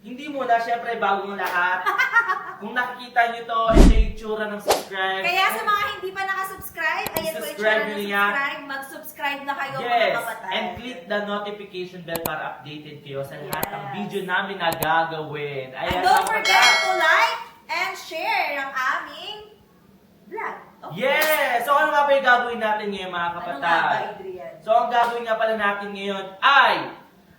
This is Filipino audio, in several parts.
hindi muna, syempre, bagong lahat. Kung nakikita nyo to, ito yung itsura ng subscribe. Kaya sa mga hindi pa nakasubscribe, ayan po yung Subscribe channel niya. subscribe. Mag-subscribe na kayo mga Yes, kapatid. and click the notification bell para updated kayo sa lahat ng Yes. video namin na gagawin. And Ayan, don't mga forget kapatid. to like and share ang aming vlog. Okay. Yes! So ano nga ba yung gagawin natin ngayon, mga Ano kapatid? nga ba, Adrian? So ang gagawin nga pala natin ngayon ay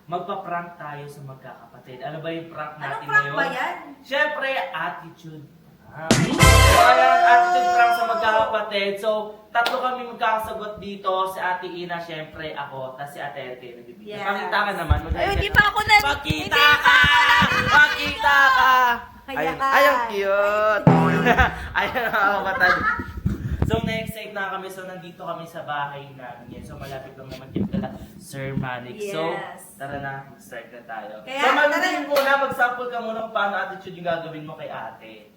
magpa-prank tayo sa magkakapatid. Ano ba yung prank Anong natin prank ngayon? ba yan? Siyempre, attitude prank. So ayan, attitude prank sa magkakapatid. So, tatlo kami magkakasagot dito. Si Ate Ina, siyempre, ako, tapos si Ate Ete nagbibigay. Yes. Pakita ka naman. Ay, hindi pa ako na... Pakita ka! Pakita ka! Ayun, ayun, cute! Ayun, mga kapatid. So, na-excite na kami. So, nandito kami sa bahay namin ngayon. So, malapit lang naman yung kala Sir Manix. So, Yes. tara na, mag-start na tayo. Kaya, So, tara. mandarin muna, mag-sample ka muna kung paano attitude yung gagawin mo kay ate.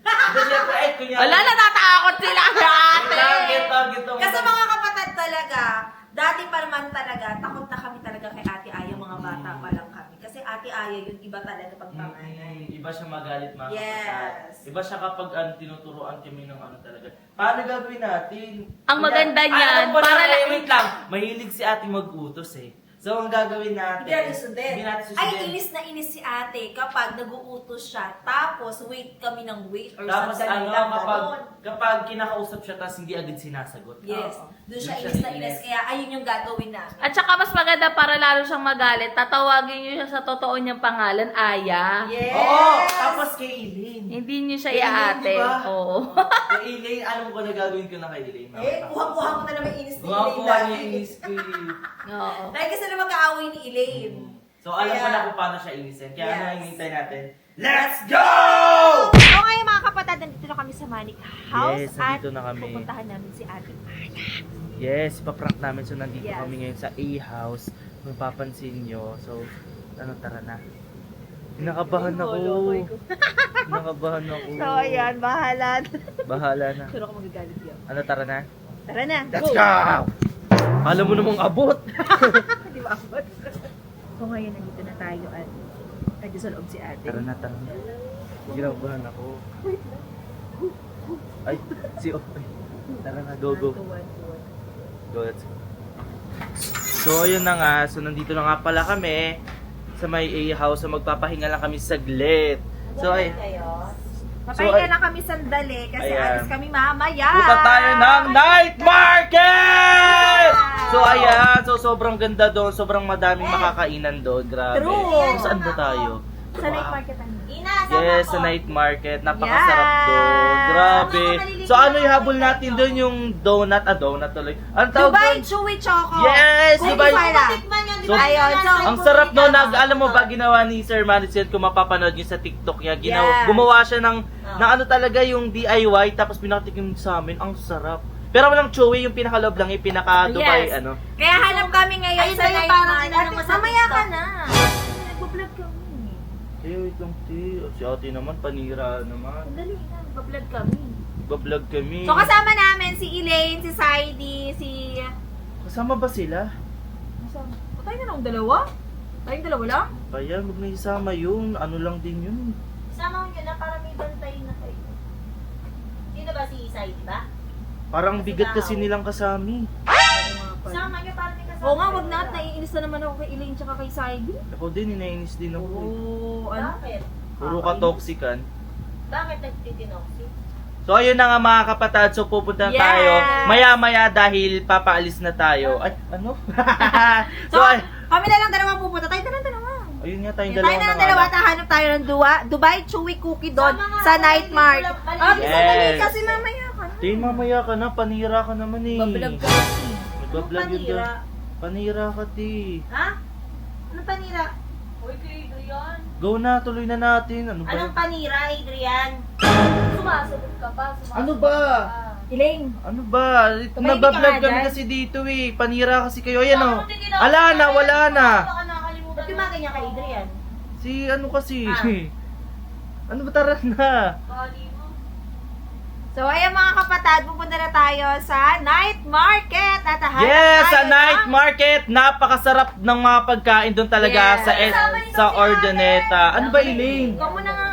Kasi syempre, ay, kunyari. Wala, natatakot sila ate! Gito. Kasi mga kapatid talaga, dati pa naman talaga, takot na kami talaga kay Ate Aya, mga bata pa lang kami. Kasi Ate Aya yung iba talaga pag panganay. Iba siya magalit, mga Yes. kapatid. Iba siya kapag tinuturuan kami ng ano talaga. Paano gagawin natin? Ang maganda niyan, para para lang- wait lang. Mahilig si ate mag-utos eh. So, ang gagawin natin. Hindi natin sundin. Hindi natin Ay, susundin. inis na inis si ate kapag nag-uutos siya. Tapos, wait kami ng wait or Tapos sandali ano, lang, kapag, ganon. kapag kinakausap siya tapos hindi agad sinasagot. Yes. Oo. Doon siya Doon inis na inis. inis. Kaya ayun yung gagawin namin. At saka mas maganda para lalo siyang magalit, tatawagin niyo siya sa totoo niyang pangalan, Aya. Yes! Oo! Tapos kay Elaine. Hindi niyo siya Kay Elaine, iaate. diba? Oo. Kay Elaine, alam mo kung na gagawin ko na kay Elaine. Kuha-kuha mo na naman inis ni Kuha Elaine ko dati. niya inis ko eh. Oo. Dahil kasi na mag-aaway ni Elaine. So, alam ko Kaya- na kung paano siya inisin. Kaya ano Yes. yung hintay natin? Let's go! So ngayon mga kapatid, nandito na kami sa Manik House. Yes, nandito na kami. Pupuntahan namin si Ate Aya. Yes, paprank namin. So, nandito Yes. kami ngayon sa A-House. Kung papansin nyo. So, ano, tara na. Nakabahan ako. Nakabahan ako. So ayan, bahala. Bahala na. Sure ako magagalit yun. Ano, tara na? Tara na. Let's go! Alam mo namang abot. Di ba abot? So ngayon, nandito na tayo at nandito sa loob si Ate. Tara na, tara na. Ginabahan ako. Ay, si Oy. Tara na, go, go. Go, let's go. So, yun na nga. So, nandito na nga pala kami sa may A-house. So, magpapahinga lang kami saglit. So, ay, Papahinga lang kami sandali kasi Ayan. alis kami mamaya. punta tayo ng night market! So, ayan. So, sobrang ganda doon. Sobrang madaming makakainan doon. Grabe. True. So, saan ba tayo? Sa night market ano? Yes, sa night market. Napakasarap Yes. doon. Grabe. Ano, maliligo So, ano na yung habol kami natin dito. doon? Yung donut. Donut tuloy. Ano tawag Dubai doon? Chewy Choco. Yes, Kung Dubai. Sara. So, Ayun, so, ang sarap no, alam mo ba ginawa ni Sir Madison kung mapapanood niyo sa TikTok niya, Yes. gumawa siya ng ano talaga yung DIY tapos pinakatikim sa amin, ang sarap. Pero walang chewy, yung pinaka-loob lang, yung pinaka-Dubai, Yes. ano. Kaya hanap kami ngayon Ayun sa na yung night parang market. inano mo sa Mamaya ka TikTok. na. Nagpa-vlog kami. Wait lang, si ate naman, panira naman. Sandali na, nagpa-vlog kami. Bablog kami. So kasama namin si Elaine, si Saidi, si... Kasama ba sila? O tayo na lang dalawa? Tayong dalawa lang? Kaya, huwag na isama yun. Ano lang din yun. Isama mo yun na para may bantay na kayo. Sino ba si Saidi ba? Parang bigat kasi nilang kasami. Sama niyo para may kasama. Oo nga, wag na at naiinis na naman ako kay Elaine tsaka kay Saidi. Ako din, inainis din ako. Ano? Bakit? Puro ka toxican. Bakit nagtitinoxy? So ayun na nga mga kapatid, so pupunta na Yes! tayo maya-maya dahil papaalis na tayo. Ay, ano? So, ay, kami na lang dalawa pupunta. Tayo na lang dalawa. ayun nga tayong Tayo dalawa na lang dalawa at hahanap tayo ng Dubai Chewy Cookie doon sa night market. Yes. Sandali kasi mamaya ka na. Tin, mamaya ka na, panira ka naman eh. Bablog ka kasi. Nagbablog yun Panira? doon. Panira ka, ti. Ha? Anong panira? Uy, kayo yan. Go na, tuloy na natin. Ano ba? Anong panira, Adrian? Sumasagot ka pa. Ano ba? Elaine. Ano ba? Nagbablog ka nga kami dyan? kasi dito eh. Panira kasi kayo. Ayan o. Bakit hindi na- Ala na, wala na. Baka nakakalimutan Ba't gumaganyan kay Adrian? Si ano kasi? Ah. Ano ba, tara na? Bali mo. So, ayan mga kapatid, pupunta na tayo sa night market at hahanap Yes, tayo sa night ng- market, napakasarap ng mga pagkain doon talaga Yes. sa Kasama niyo sa si Ordoneta. Ate. Ano ba, Elaine? Ikaw muna nga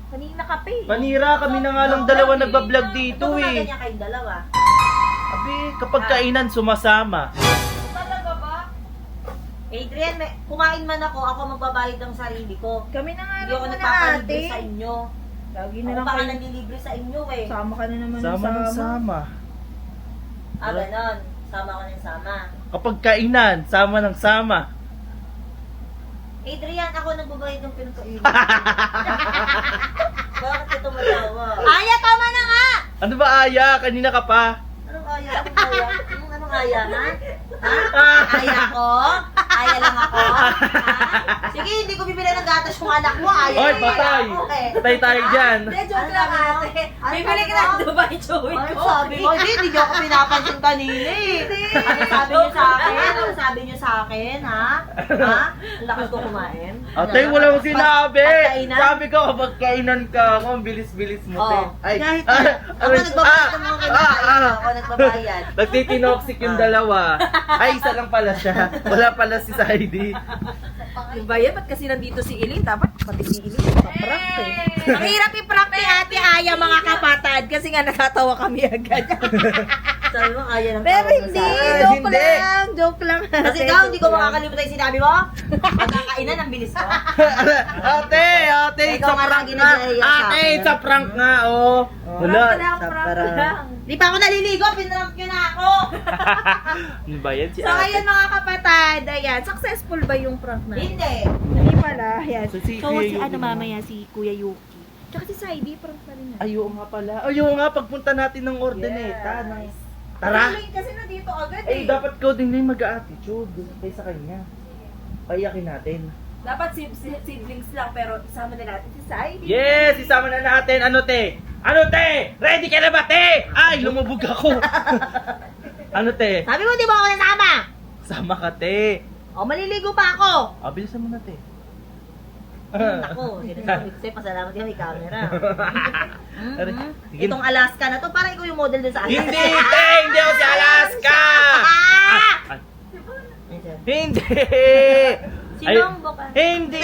kanina kape. Panira, kami na nga lang dalawa nagbablog dito Ito eh. ganyan kayong dalawa. Abi, kapag kainan, sumasama. Talaga ba? Adrian, kumain man ako magbabayad ng sarili ko. Kami na nga Hindi ako nagpapalibre sa inyo. Lagi Ako pa nga nanlilibre sa inyo eh. Sama ka na naman Sama ng sama. Ganon. Sama ko ng sama. Kapag kainan, sama ng sama. Adrian, ako nagbabayad ng pinagkain. Bakit ka tumatawa? Aya, tama na nga! Ano ba, Aya? Kanina ka pa. Anong aya? Anong aya, ha? Ha? Aya ko? Aya lang ako? Ha? Sige, hindi ko bibili ng gatas yung anak mo. Aya Oy, lang patay! ako, eh. Patay tayo dyan. Hindi, joke lang ate. Bibili ka ng Dubai Chewy Ay, ko. sabi mo, hindi niyo ako pinapansin kanina eh. Ano sabi niyo sa akin? Ano sabi niyo sa akin, ha? Ha? Ang lakas ko kumain. Ate, wala akong sinabi. Pagkainan? Sabi ko, kapag kainan ka ako, ang bilis-bilis mo, te. Oo. Kahit ako nagbabayad ng mga kinakain ko. Ako nagbabayad. Nagtitinoxic yung dalawa. Ay, isa lang pala siya. Wala pala si Saidi. Yung bayan, ba't kasi nandito si Eileen? Dapat pati si Eileen, paprank eh. Ang hirap i-prank ni Ate Aya mga kapatid kasi nga natatawa kami agad. Sabi mo, Aya ng Pero tawag mo hindi, sa akin. joke Hindi. lang, joke lang. Kasi ikaw, hindi ko makakalimutan yung sinabi mo. Pagkakainan, ang bilis ko. Ate, Ikaw sa nga lang prank nga. ginagaya sa Ate, akin. sa prank nga, oh. Wala. Prank lang. Di pa ako naliligo, pinrank nyo na ako. Ano ba yan si So, ayan mga kapatid, ayan, successful ba yung prank na? Hindi. Hindi pala, ayan. So, si So, Kuya si Yuki ano naman. mamaya, si Kuya Yuki. Tsaka si Saidi, prank pa rin yan. Ayaw nga pala. Ayaw nga, pagpunta natin ng Ordoneta. Yes. Tara. Kasi nandito agad Eh, dapat ko din na yung mag-attitude kaysa kanya. Payakin natin. Dapat siblings lang, pero isama na natin si Saidi. Yes! Isama na natin. Ano, te? Ano, te? Ready ka na ba, te? Ay, lumubog ako. Ano, te? Sabi mo, di ba ako nasama? Sama ka, te. O, maliligo pa ako. Ah, bilisan mo na, te. Ako, sinasabi ko sa'yo, pasalamat yan, may camera. Aray, sige. Itong Alaska na to, parang ikaw yung model din sa Alaska. Hindi, te! Hindi ako si Alaska! Ay, hindi! Sinong buka? Hindi!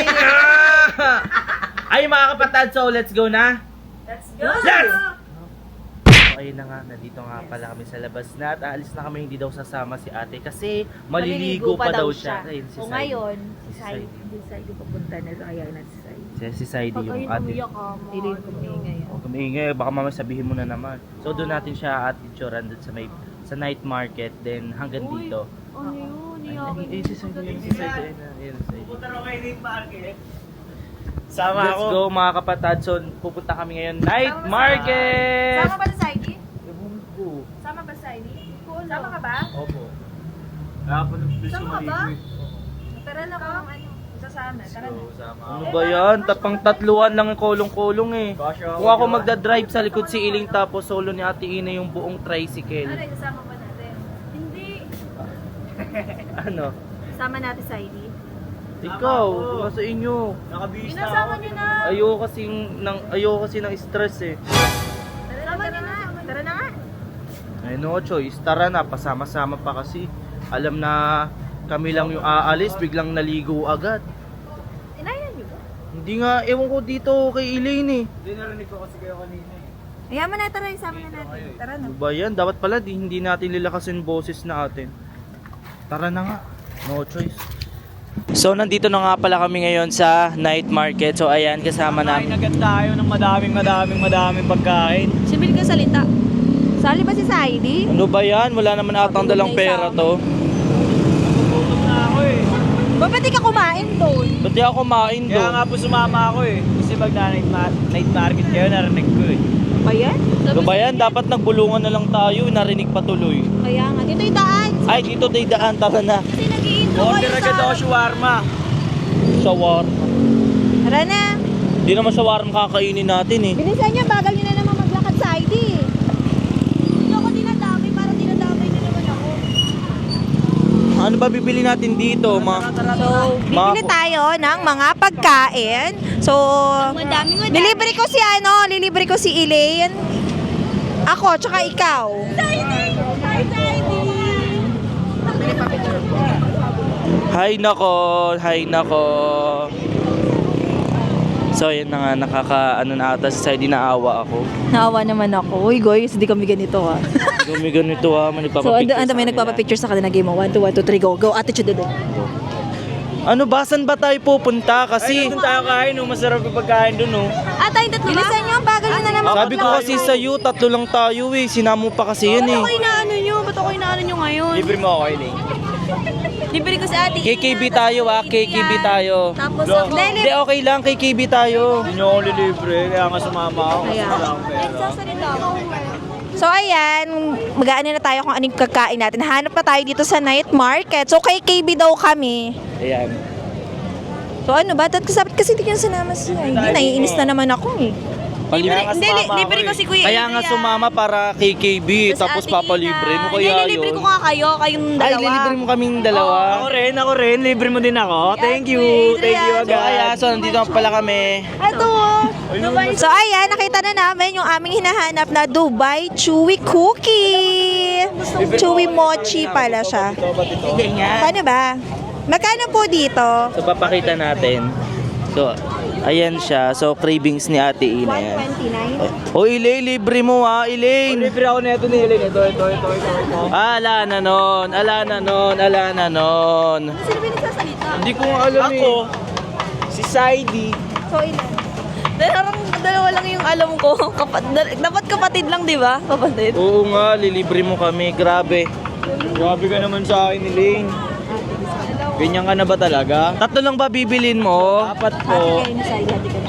Ay, mga kapatid, so let's go na. Let's go! Let's! Ayun na nga, nandito nga pala kami sa labas na at aalis na kami, hindi daw sasama si ate kasi maliligo pa daw siya. Ayun, si O Saidi. ngayon, si Si Saidi, Saidi. si Saidi papunta na sa kaya na si Saidi. Si Saidi yung ate. Eileen kumingay. Huwag kang maingay, baka mamaya sabihin mo na naman. So doon natin siya at itsura doon sa night market, then hanggang dito. Ano yun? Ay, si Saidi, ayun, si Saidi, ayun, si Saidi. Pupunta na kayo night market. Sama Let's ako. go mga kapatid. So pupunta kami ngayon night market. Sama ba si Saidi? Ewan ko. Sama ba si Saidi? Sama ka ba? Opo. Kapag nag-bliss Sama ko ka ba? maligo Tara na kung ano, sasama. Tara na. Ano ba yan? Tapang tatluan lang yung kulong-kulong eh. Kung ako magdadrive sa likod si Iling tapos solo ni Ate Ina yung buong tricycle. Ano, isasama ba natin? Hindi. Ano? Sama natin Saidi. Ikaw, sa inyo. Nakabihis na ako. Inasama niyo na. Ayoko kasi ng stress eh. Tara na. Tara na nga. Ay no choice, tara na, pasama-sama pa kasi. Alam na kami lang yung aalis, biglang naligo agad. Inayan niyo ba? Hindi nga, ewan ko dito kay Elaine eh. Hindi narinig ko kasi kayo kanina eh. Ayan mo na, tara. Isama na natin. Tara na. Ano ba yan? Dapat pala hindi natin lilakasin boses natin. Tara na nga. No choice. So nandito na nga pala kami ngayon sa night market. So ayan, kasama Kain namin. agad tayo ng madaming pagkain. Sibil ka salita. Sali ba si Saidi? Ano ba yan? Wala naman atang dalang pera to. Nagugutom na ako eh. Ba, ba't di ka kumain doon? Ba't di ako kumain Kaya doon? nga po sumama ako eh. Kasi pag night market kayo, narinig ko eh. Ba yan? Ano ba yan? Dapat nagbulungan na lang tayo. Narinig pa tuloy. Kaya nga. Dito yung daan. Ay, dito tayo daan. Tara na. Kasi nag-iintro Order agad ako shawarma. Shawarma. Tara na. Hindi naman shawarma kakainin natin eh. Bilisan niyo, bagal niyo na naman maglakad sa ID. Hindi ako dinadamay para dinadamay na naman ako. Ano ba bibili natin dito? So, bibili tayo ng mga pagkain. So, lilibre ko si Elaine. Ako, tsaka ikaw. Hi nako. So yun na nga, nakaka na ata si Saidi, naawa ako. Naawa naman ako. Uy, guys, hindi kami ganito ha. Gumi ganito ha, may So, nagpapapicture ando may nagpapapicture sa kanila game mo. 1, 2, 1, 2, 3, go. Go, attitude doon. Ano ba, saan ba tayo pupunta? Kasi Doon tayo kain, no? Masarap yung pagkain doon, no? Tayong tatlo ba? Bilisan nyo, bagal nyo na naman. sabi ko kasi sa'yo, 3 lang tayo eh. Sinamo pa kasi yan eh. Inaano nyo? Ba't ako inaano nyo ngayon? Libre mo ako, Eileen. Libre ko si ate. KKB tayo ah, KKB tayo. Tapos ako. Hindi, okay lang, KKB tayo. Hindi nyo ako lilibre, kaya nga sumama ako. Kasi wala akong pera. Nagsasalita ako. So ayan, mag-aano na tayo kung anong kakain natin. Hanap na tayo dito sa night market. So kay KB daw kami. Ayan. So ano ba? Sabi kasi hindi yan sinama siya. Hindi, naiinis na naman ako eh. Hindi, libre ko si Kuya Kaya nga Adrian. sumama para KKB, tapos Ate papalibre mo Ina. kaya Hindi, libre yun. ko nga kayo, kayong Ay, dalawa. lilibre mo kaming dalawa. Ako rin, libre mo din ako. Thank you, thank you So kaya, agad. so nandito pala kami. Ito So ayan, nakita na namin yung aming hinahanap na Dubai Chewy Cookie. Chewy Mochi pala siya. Hindi nga. Paano ba? Magkano po dito? So papakita natin. So, ayan siya. So cravings ni Ate Ina yan. 129. O Elaine, libre mo ha, Elaine. Libre ako nito ni Eileen. Ito. Ala na nun. Sino ba nagsasalita? Hindi ko nga alam Ako. Si Saidi. So ilan? Dalawa lang yung alam ko. Dapat kapatid lang, di ba? Kapatid. Oo nga, lilibre mo kami. Grabe. Grabe ka naman sa akin, Eileen. Ganyan ka na ba talaga? 3 lang ba bibilin mo? Dapat Hati po. kayo ni Sai, hati kayo.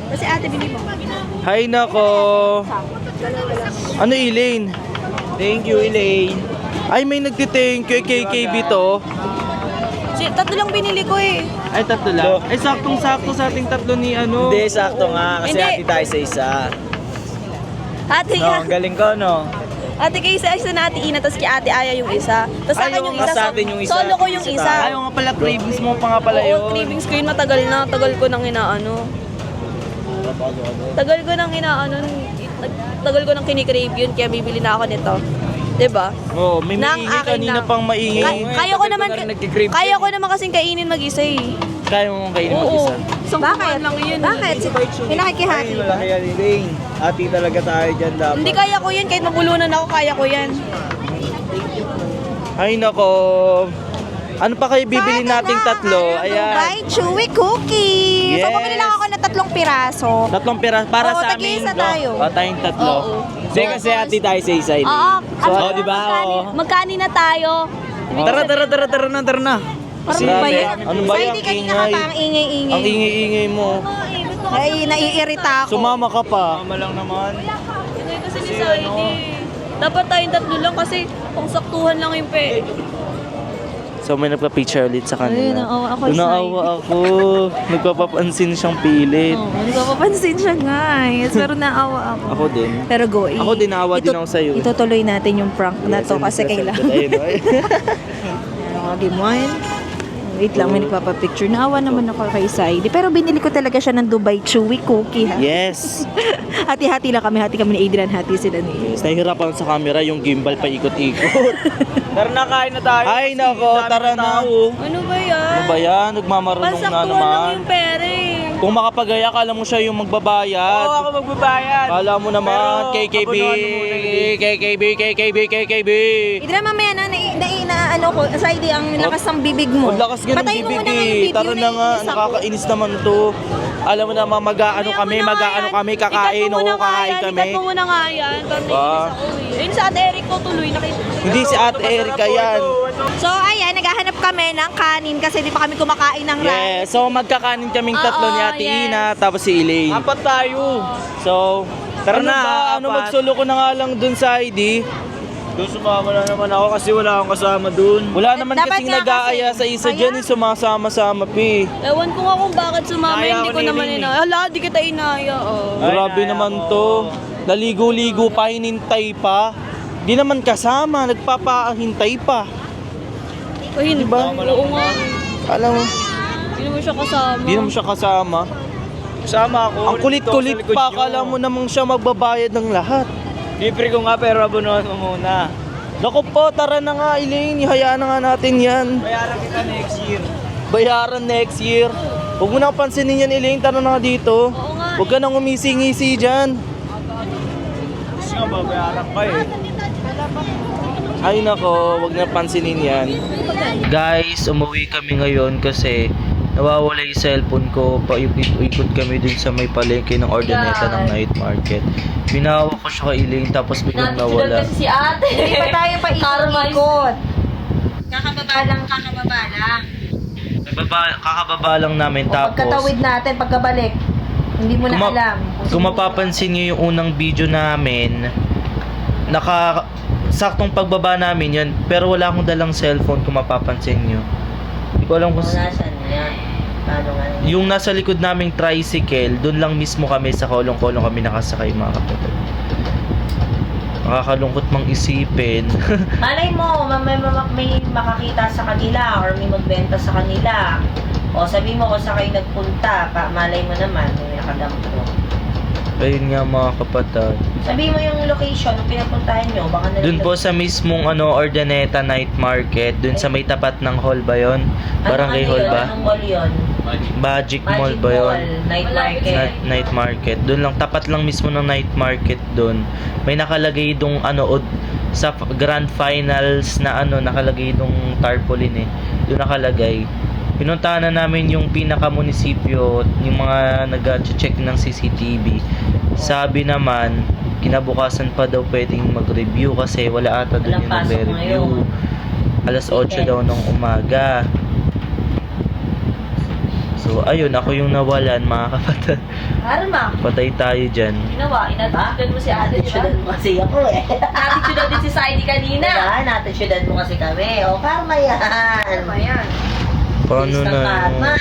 Kasi ate, bili mo. Hay nako. Ano Elaine? Thank you, Eileen. Ay may nagti-thank you kay KKB to. Tatlo lang binili ko eh. Ay 3 lang. Ay saktong-sakto sa ating 3 ni ano. Hindi, sakto nga. Kasi Hindi. hati tayo sa isa. Ate, No, ang galing ko, no? ate kay isa na ate Ina, tapos kay ate Aya yung isa. Tapos sa akin yung isa. sa atin yung isa. Solo ko yung isa. Ayaw nga pala cravings mo pa nga pala Oo, yun. cravings ko yun matagal na. Tagal ko nang inaano. Tagal ko nang inaano. Tagal ko nang kinikrave yun, kaya bibili na ako nito. Diba? Oo, may Nang maingay akin kanina lang. pang maingay. Kaya ko naman, Tagal ko na nagkikrave kaya ko naman kasing kainin mag-isa eh. Kaya mo kainin Oo. mag-isa. Bakit? lang yun. Bakit? May nakikihati. Ay, malaki yan, Eileen. Hati talaga tayo dyan dapat. Hindi kaya ko yan, kahit mabulunan ako, kaya ko yan. Ay nako. Ano pa kayo bibili nating 3? Dubai Ayan. Chewy Cookie. So Yes. bumili lang ako ng 3 piraso. 3 pira para Oo, sa amin. tag-iisa tayo. Tayong 3. Oo. Hindi kasi hati tayo sa isa, Eileen. Oo. So, di ba? Oo. Magkani na tayo. Tara na. Parang Grabe. ba yan? Ano ba Sai, yan? di kanina Ingay. ka pa ang ingay-ingay. Ang ingay-ingay mo. Ay, naiirita ako. Sumama ka pa. Mama lang naman. Hindi kasi ni Saidi. Dapat tayong 3 lang kasi pangsaktuhan lang yung pe. So may nagpa-picture ulit sa kanila. Ay, naawa ako, Naawa ako. Nagpapapansin siyang pilit. Oo, nagpapapansin siya guys. Pero naawa ako. Ako din. Pero go, Ako din, naawa din ako sa'yo. Itutuloy natin yung prank na to kasi kailangan. Ayun, ay. Game 1. Wait lang, may nagpapapicture. Naawa naman ako kay Saidi. Pero binili ko talaga siya ng Dubai Chewy Cookie ha. Yes. Hati-hati lang kami. Hati kami ni Adrian. Hati sila ni Yes, nahihirapan sa camera yung gimbal pa ikot-ikot. Tara na, kain na tayo. Ay nako, tara na. Ano ba yan? Ano ba yan? Nagmamarunong na Pansaktuhan lang naman. yung pera eh. Kung makapagaya, kala mo siya yung magbabayad. Oo, ako magbabayad. Kala mo naman, Pero, KKB, abonohan mo muna, Eileen. KKB. Adrian, mamaya na ano ko, Saidi, ang lakas ng bibig mo. Ang lakas nga ng Patayin mo bibig muna nga yung eh. video, Tara na nga, naiinis ako. nakakainis naman to. Alam mo naman, mag-aano kami, kakain, oo, kakain kami. Ikat mo muna nga yan. Pag Ba? naiinis ako eh. Ayun sa ate Eric ko tuloy. Hindi si Ate Erika yan. So, ayan, naghahanap kami ng kanin kasi di pa kami kumakain ng rice. Yes, so magkakanin kaming 3 ni Ate yes. Ina, tapos si Elaine. Apat tayo. So, Tara ano na, ba? Ano apat. magsulo ko na nga lang dun sa ID? Doon sumama na naman ako kasi wala akong kasama doon. Wala naman Dapat kasing nga nag-aaya kasi. sa isa Kaya- dyan, sumasama-sama pi. Ewan ko nga kung bakit sumama. Naya Hindi ako ko ni naman Eileen inaya. Hala, di kita inaya. Oh. Ay, Grabe naya naman ko. to. Naligo-ligo pa, hinintay pa. Di naman kasama, nagpapahintay pa. O hindi Diba? Oo nga. Alam mo, Hindi naman siya kasama. di naman siya kasama. Kasama ako. Ang kulit-kulit Dito sa likod pa, nyo. akala mo namang siya magbabayad ng lahat. Libre ko nga pero abunuhan mo muna. Naku po, tara na nga Elaine, ihayaan na nga natin yan. Bayaran kita next year. Bayaran next year. Huwag mo na pansinin yan Elaine, tara na nga dito. Oo nga. Huwag ka nang umisi-ngisi dyan. Gusto nga babayaran ka eh. Ay nako, wag na pansinin yan. Guys, umuwi kami ngayon kasi nawawala yung cellphone ko. Paikot kami dun sa may palengke ng Ordaneta ng night market. Pinahawak ko siya kay Elaine tapos biglang Natutulog nawala. kasi si ate. Hindi pa tayo pa Karma is- ikot. Kakababa lang. Kakababa lang namin tapos Pagkatawid natin, pagkabalik, hindi mo na alam. kung mapapansin nyo yung unang video namin, saktong pagbaba namin yun, pero wala akong dalang cellphone kung mapapansin nyo. Hindi ko alam kung Nasaan yan? Paano nga yun? yung nasa likod naming tricycle, doon lang mismo kami sa kolong-kolong kami nakasakay mga kapatid. Nakakalungkot mang isipin. Malay mo, may makakita sa kanila or may magbenta sa kanila. O sabi mo kung saan kayo nagpunta, malay mo naman, may nakadampo. Ayun nga mga kapatid. Sabi mo yung location ng pinapuntahan nyo, baka na Doon po sa mismong Ordaneta Night Market, doon sa may tapat ng hall ba yon? Barangay hall ba? Anong mall yun? Magic Mall Magic ba yun? Mall, night market. Night market. Doon lang, tapat lang mismo ng night market doon. May nakalagay dong sa grand finals na nakalagay dong tarpaulin eh. Doon nakalagay. Pinuntahan na namin yung pinaka-munisipyo, yung mga nag-check ng CCTV. Sabi naman, kinabukasan pa daw pwedeng mag-review kasi wala ata doon Walang yung pasok nagre-review. ngayon. Alas 8 daw ng umaga. So, ayun, ako yung nawalan, mga kapatid. Karma. Patay tayo dyan. Ginawa, inatitudan mo si ate, di ba? Natitudan mo kasi ako eh. Natitudan din si Saidi kanina. Diba? Natitudan mo kasi kami. O, karma yan. Karma yan. Paano Bilis ng karma. na?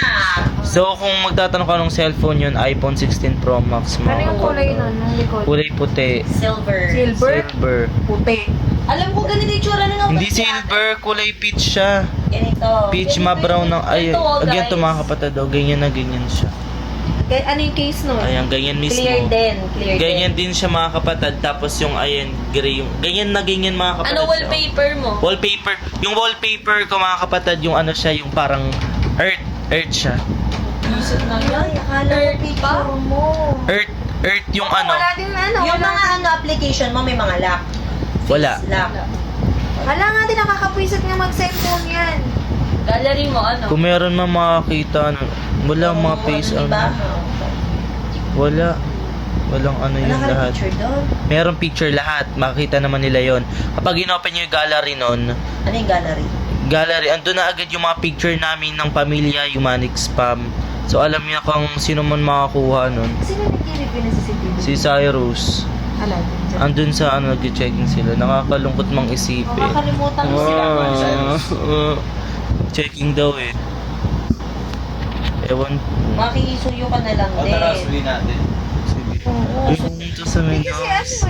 So, kung magtatanong ka ng cellphone yun, iPhone 16 Pro Max. Ano yung kulay nun? Nung likod? Kulay puti. Silver. Silver. Puti. Alam ko ganito yung tsura na Hindi silver, kulay peach siya. Ganito. Peach ma-brown ng ay, Ito, again to guys. mga kapatid, ganyan na ganyan siya. Ano yung case nun? Ayan, ganyan mismo. Clear din. Clear Ganyan din siya mga kapatid, tapos yung ayan, gray yung, ganyan na ganyan mga kapatid. Ano siya. wallpaper mo? Wallpaper. Yung wallpaper ko mga kapatid, yung siya, yung parang earth siya. Isip na Ay, akala ko picture mo. Earth yung Wala din Yung mga application mo, may mga lock. Wala. Lock. Wala nga din nakakapwisit nga mag-cellphone yan. Gallery mo, ano? Kung meron man makakita, wala mga face, Diba? wala. Walang yung Wala ka lahat. picture doon. Meron picture lahat, makikita naman nila yon. Kapag inopen nyo yung gallery nun, Ano yung gallery? andun na agad yung mga picture namin ng pamilya, Humanic Spam. So alam niya kung sino man makakuha nun. Sino nag-review na CCTV? Si Cyrus. Alam. Andun sa nag-checking sila. Nakakalungkot mang isipin. Makakalimutan mo sila. Checking daw eh. Ewan ko. Makikisuyo ka na lang din. natin. Sige. Yung dito sa may house.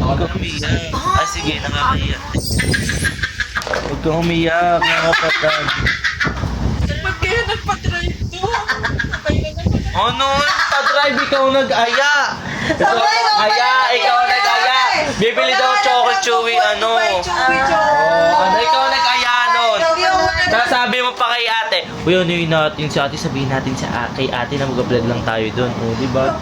Huwag kang umiyak. Sige, nakakaiyak. Huwag kang umiyak, mga kapatid. Ba't kaya nagpa-drive to? Ano? Pa-drive, ikaw nag-aya. Ikaw nag-aya. Bibili daw Choco Chewy, ikaw nag-aya nun. Sabi mo pa kay ate, uy, ano yun natin si ate, sabihin natin kay ate na mag-vlog lang tayo dun. O, diba?